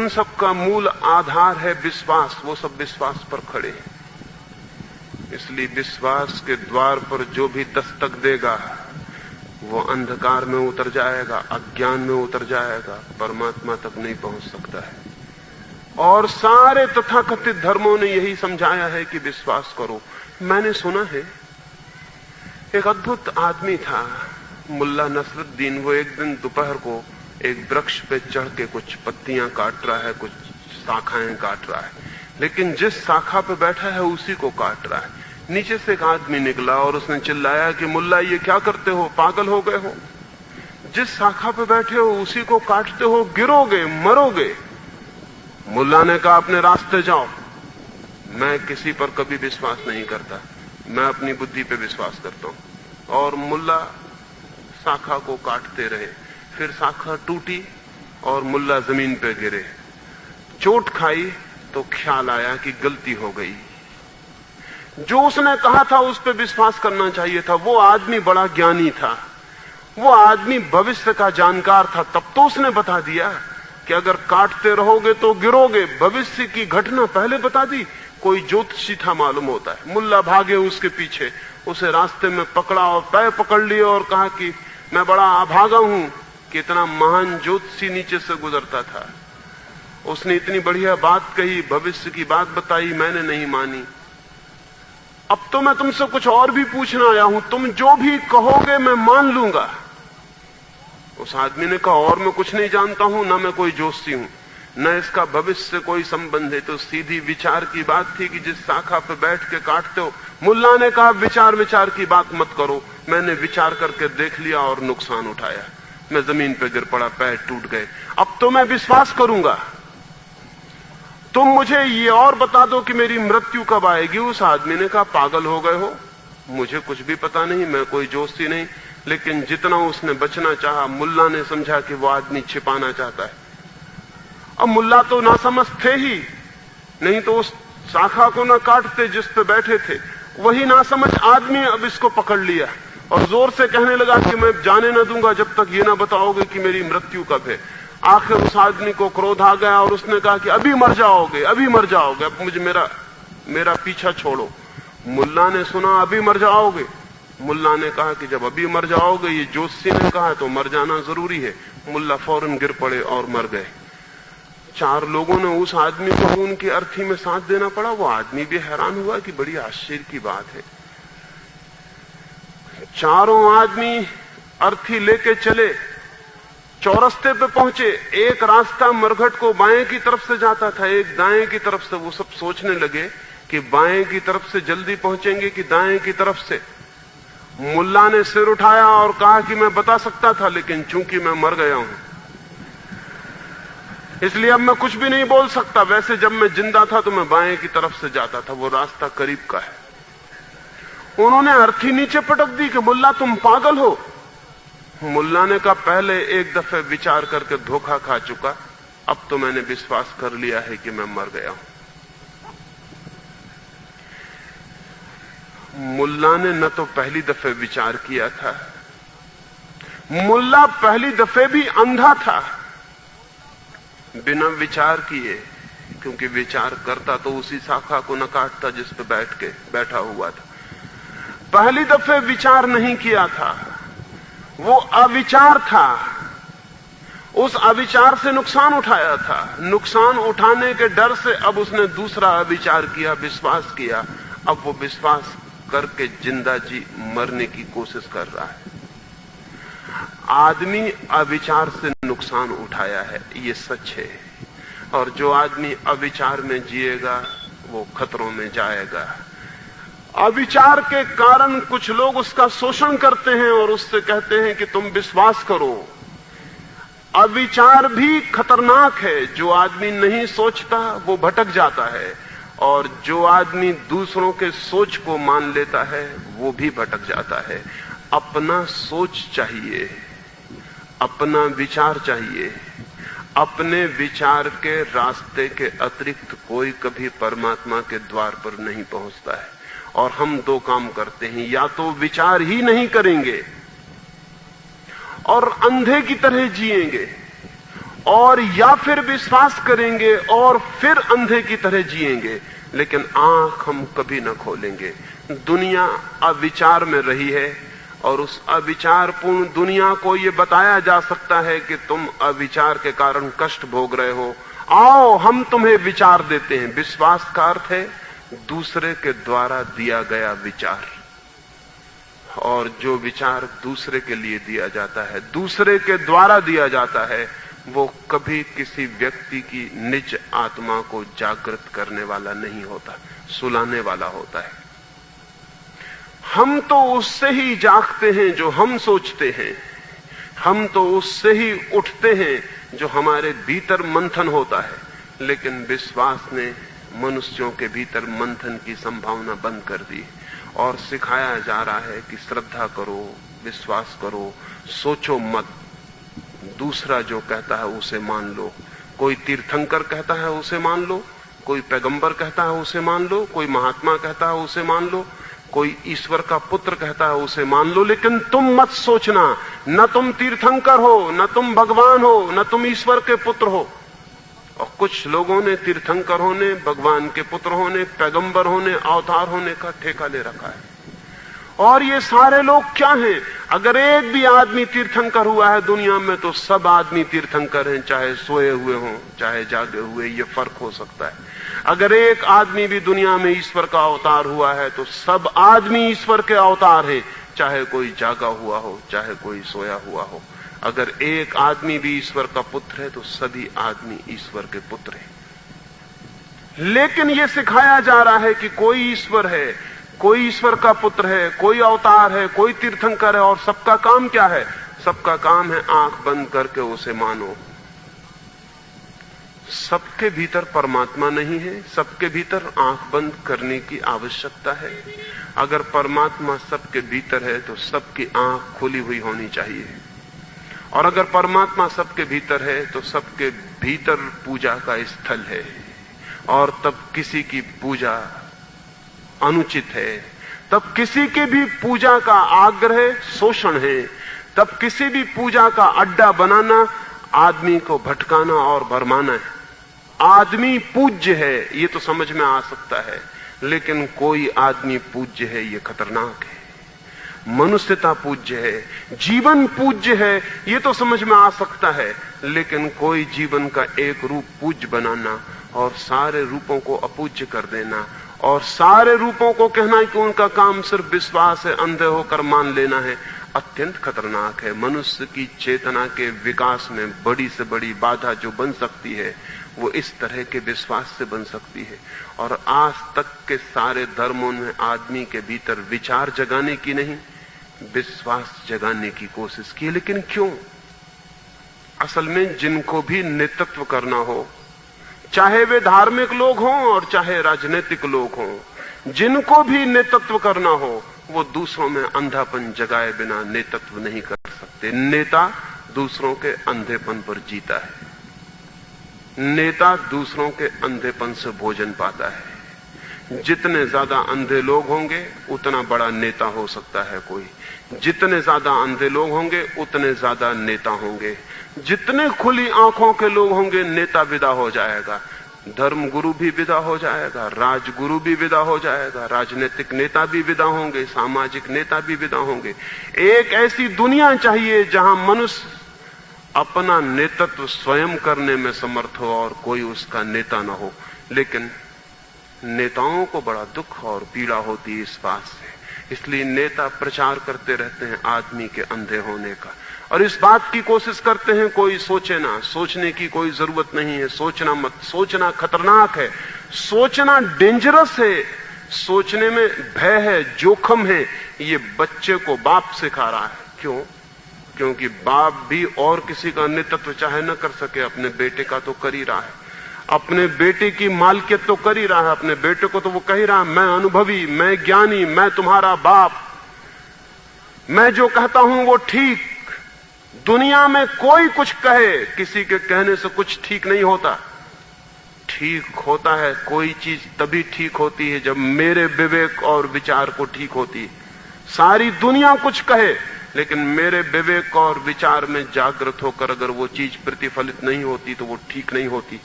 उन सब का मूल आधार है विश्वास। वो सब विश्वास पर खड़े हैं। इसलिए विश्वास के द्वार पर जो भी दस्तक देगा वो अंधकार में उतर जाएगा, अज्ञान में उतर जाएगा, परमात्मा तक नहीं पहुंच सकता है। और सारे तथाकथित धर्मों ने यही समझाया है कि विश्वास करो। मैंने सुना है एक अद्भुत आदमी था, मुल्ला नसरुद्दीन। वो एक दिन दोपहर को एक वृक्ष पे चढ़ के कुछ पत्तियां काट रहा है, कुछ शाखाएं काट रहा है, लेकिन जिस शाखा पे बैठा है उसी को काट रहा है। नीचे से एक आदमी निकला और उसने चिल्लाया कि मुल्ला ये क्या करते हो, पागल हो गए हो? जिस शाखा पे बैठे हो उसी को काटते हो, गिरोगे, मरोगे। मुल्ला ने कहा अपने रास्ते जाओ। मैं किसी पर कभी विश्वास नहीं करता, मैं अपनी बुद्धि पे विश्वास करता हूं। और मुल्ला शाखा को काटते रहे। फिर शाखा टूटी और मुल्ला जमीन पे गिरे। चोट खाई तो ख्याल आया कि गलती हो गई। जो उसने कहा था उस पर विश्वास करना चाहिए था। वो आदमी बड़ा ज्ञानी था, वो आदमी भविष्य का जानकार था। तब तो उसने बता दिया कि अगर काटते रहोगे तो गिरोगे। भविष्य की घटना पहले बता दी। कोई ज्योतिषी था मालूम होता है। मुल्ला भागे उसके पीछे, उसे रास्ते में पकड़ा और पैर पकड़ लिया और कहा कि मैं बड़ा अभागा हूं कि इतना महान ज्योतिषी नीचे से गुजरता था। उसने इतनी बढ़िया बात कही, भविष्य की बात बताई, मैंने नहीं मानी। अब तो मैं तुमसे कुछ और भी पूछना आया हूं, तुम जो भी कहोगे मैं मान लूंगा। उस आदमी ने कहा और मैं कुछ नहीं जानता हूं, ना मैं कोई जोशी हूं, न इसका भविष्य से कोई संबंध है। तो सीधी विचार की बात थी कि जिस शाखा पे बैठ के काटते हो। मुल्ला ने कहा विचार विचार की बात मत करो, मैंने विचार करके देख लिया और नुकसान उठाया। मैं जमीन पे गिर पड़ा, पैर टूट गए। अब तो मैं विश्वास करूंगा। तुम मुझे ये और बता दो कि मेरी मृत्यु कब आएगी। उस आदमी ने कहा पागल हो गए हो, मुझे कुछ भी पता नहीं, मैं कोई जोशी नहीं। लेकिन जितना उसने बचना चाहा, मुल्ला ने समझा कि वो आदमी छिपाना चाहता है। अब मुल्ला तो नासमझ थे ही, नहीं तो उस शाखा को ना काटते जिस पे बैठे थे। वही नासमझ आदमी अब इसको पकड़ लिया और जोर से कहने लगा कि मैं जाने न दूंगा जब तक ये ना बताओगे कि मेरी मृत्यु कब है। आखिर उस आदमी को क्रोध आ गया और उसने कहा कि अभी मर जाओगे, अभी मर जाओगे, अब मुझे मेरा पीछा छोड़ो। मुल्ला ने सुना अभी मर जाओगे। मुल्ला ने कहा कि जब अभी मर जाओगे, ये जोशी ने कहा, तो मर जाना जरूरी है। मुल्ला फौरन गिर पड़े और मर गए। 4 लोगों ने उस आदमी को उनकी अर्थी में साथ देना पड़ा। वो आदमी भी हैरान हुआ कि बड़ी आश्चर्य की बात है। चारों आदमी अर्थी लेके चले, चौरस्ते पे पहुंचे। एक रास्ता मरघट को बाएं की तरफ से जाता था, एक दाएं की तरफ से। वो सब सोचने लगे कि बाएं की तरफ से जल्दी पहुंचेंगे कि दाएं की तरफ से। मुल्ला ने सिर उठाया और कहा कि मैं बता सकता था, लेकिन चूंकि मैं मर गया हूं इसलिए अब मैं कुछ भी नहीं बोल सकता। वैसे जब मैं जिंदा था तो मैं बाएं की तरफ से जाता था, वो रास्ता करीब का है। उन्होंने अर्थी नीचे पटक दी कि मुल्ला तुम पागल हो। मुल्ला ने कहा पहले एक दफे विचार करके धोखा खा चुका, अब तो मैंने विश्वास कर लिया है कि मैं मर गया हूं। मुल्ला ने न तो पहली दफे विचार किया था, मुल्ला पहली दफे भी अंधा था, बिना विचार किए, क्योंकि विचार करता तो उसी शाखा को न काटता जिस पे बैठा हुआ था। पहली दफे विचार नहीं किया था, वो अविचार था। उस अविचार से नुकसान उठाया था। नुकसान उठाने के डर से अब उसने दूसरा अविचार किया, विश्वास किया। अब वो विश्वास करके जिंदा जी मरने की कोशिश कर रहा है। आदमी अविचार से नुकसान उठाया है, ये सच है। और जो आदमी अविचार में जिएगा वो खतरों में जाएगा। अविचार के कारण कुछ लोग उसका शोषण करते हैं और उससे कहते हैं कि तुम विश्वास करो। अविचार भी खतरनाक है। जो आदमी नहीं सोचता वो भटक जाता है, और जो आदमी दूसरों के सोच को मान लेता है वो भी भटक जाता है। अपना सोच चाहिए, अपना विचार चाहिए। अपने विचार के रास्ते के अतिरिक्त कोई कभी परमात्मा के द्वार पर नहीं पहुंचता है। और हम 2 काम करते हैं, या तो विचार ही नहीं करेंगे और अंधे की तरह जिएंगे, और या फिर विश्वास करेंगे और फिर अंधे की तरह जिएंगे, लेकिन आंख हम कभी न खोलेंगे। दुनिया अविचार में रही है और उस अविचारपूर्ण दुनिया को यह बताया जा सकता है कि तुम अविचार के कारण कष्ट भोग रहे हो, आओ हम तुम्हें विचार देते हैं। विश्वास का अर्थ है दूसरे के द्वारा दिया गया विचार, और जो विचार दूसरे के लिए दिया जाता है, दूसरे के द्वारा दिया जाता है, वो कभी किसी व्यक्ति की निज आत्मा को जागृत करने वाला नहीं होता, सुलाने वाला होता है। हम तो उससे ही जागते हैं जो हम सोचते हैं, हम तो उससे ही उठते हैं जो हमारे भीतर मंथन होता है, लेकिन विश्वास ने मनुष्यों के भीतर मंथन की संभावना बंद कर दी और सिखाया जा रहा है कि श्रद्धा करो, विश्वास करो, सोचो मत, दूसरा जो कहता है उसे मान लो। कोई तीर्थंकर कहता है उसे मान लो, कोई पैगंबर कहता है उसे मान लो, कोई महात्मा कहता है उसे मान लो, कोई ईश्वर का पुत्र कहता है उसे मान लो, लेकिन तुम मत सोचना न तुम तीर्थंकर हो, न तुम भगवान हो, न तुम ईश्वर के पुत्र हो। और कुछ लोगों ने तीर्थंकर होने, भगवान के पुत्र होने, पैगंबर होने, अवतार होने का ठेका ले रखा है। और ये सारे लोग क्या हैं? अगर एक भी आदमी तीर्थंकर हुआ है दुनिया में तो सब आदमी तीर्थंकर हैं, चाहे सोए हुए हों चाहे जागे हुए, ये फर्क हो सकता है। अगर एक आदमी भी दुनिया में ईश्वर का अवतार हुआ है तो सब आदमी ईश्वर के अवतार हैं, चाहे कोई जागा हुआ हो चाहे कोई सोया हुआ हो। अगर एक आदमी भी ईश्वर का पुत्र है तो सभी आदमी ईश्वर के पुत्र हैं। लेकिन यह सिखाया जा रहा है कि कोई ईश्वर है, कोई ईश्वर का पुत्र है, कोई अवतार है, कोई तीर्थंकर है, और सबका काम क्या है? सबका काम है आंख बंद करके उसे मानो। सबके भीतर परमात्मा नहीं है, सबके भीतर आंख बंद करने की आवश्यकता है। अगर परमात्मा सबके भीतर है तो सबकी आंख खुली हुई होनी चाहिए, और अगर परमात्मा सबके भीतर है तो सबके भीतर पूजा का स्थल है, और तब किसी की पूजा अनुचित है, तब किसी के भी पूजा का आग्रह शोषण है, तब किसी भी पूजा का अड्डा बनाना आदमी को भटकाना और भरमाना है। आदमी पूज्य है ये तो समझ में आ सकता है, लेकिन कोई आदमी पूज्य है ये खतरनाक है। मनुष्यता पूज्य है, जीवन पूज्य है ये तो समझ में आ सकता है, लेकिन कोई जीवन का एक रूप पूज्य बनाना और सारे रूपों को अपूज्य कर देना और सारे रूपों को कहना कि उनका काम सिर्फ विश्वास है, अंधे होकर मान लेना है, अत्यंत खतरनाक है। मनुष्य की चेतना के विकास में बड़ी से बड़ी बाधा जो बन सकती है वो इस तरह के विश्वास से बन सकती है। और आज तक के सारे धर्मों ने आदमी के भीतर विचार जगाने की नहीं, विश्वास जगाने की कोशिश की। लेकिन क्यों? असल में जिनको भी नेतृत्व करना हो, चाहे वे धार्मिक लोग हों और चाहे राजनीतिक लोग हों, जिनको भी नेतृत्व करना हो वो दूसरों में अंधापन जगाए बिना नेतृत्व नहीं कर सकते। नेता दूसरों के अंधेपन पर जीता है, नेता दूसरों के अंधेपन से भोजन पाता है। जितने ज्यादा अंधे लोग होंगे उतना बड़ा नेता हो सकता है कोई, जितने ज्यादा अंधे लोग होंगे उतने ज्यादा नेता होंगे। जितने खुली आंखों के लोग होंगे नेता विदा हो जाएगा, धर्म गुरु भी विदा हो जाएगा, राजगुरु भी विदा हो जाएगा, राजनीतिक नेता भी विदा होंगे, सामाजिक नेता भी विदा होंगे। एक ऐसी दुनिया चाहिए जहां मनुष्य अपना नेतृत्व स्वयं करने में समर्थ हो और कोई उसका नेता न हो। लेकिन नेताओं को बड़ा दुख और पीड़ा होती है इस बात से, इसलिए नेता प्रचार करते रहते हैं आदमी के अंधे होने का, और इस बात की कोशिश करते हैं कोई सोचे ना। सोचने की कोई जरूरत नहीं है, सोचना मत, सोचना खतरनाक है, सोचना डेंजरस है, सोचने में भय है, जोखिम है। ये बच्चे को बाप सिखा रहा है। क्यों? क्योंकि बाप भी और किसी का नेतृत्व चाहे न कर सके, अपने बेटे का तो कर ही रहा है, अपने बेटे की मालकियत तो कर ही रहा है। अपने बेटे को तो वो कह ही रहा है, मैं अनुभवी, मैं ज्ञानी, मैं तुम्हारा बाप, मैं जो कहता हूं वो ठीक। दुनिया में कोई कुछ कहे, किसी के कहने से कुछ ठीक नहीं होता। ठीक होता है कोई चीज तभी ठीक होती है जब मेरे विवेक और विचार को ठीक होती है। सारी दुनिया कुछ कहे, लेकिन मेरे विवेक और विचार में जागृत होकर अगर वो चीज प्रतिफलित नहीं होती तो वो ठीक नहीं होती।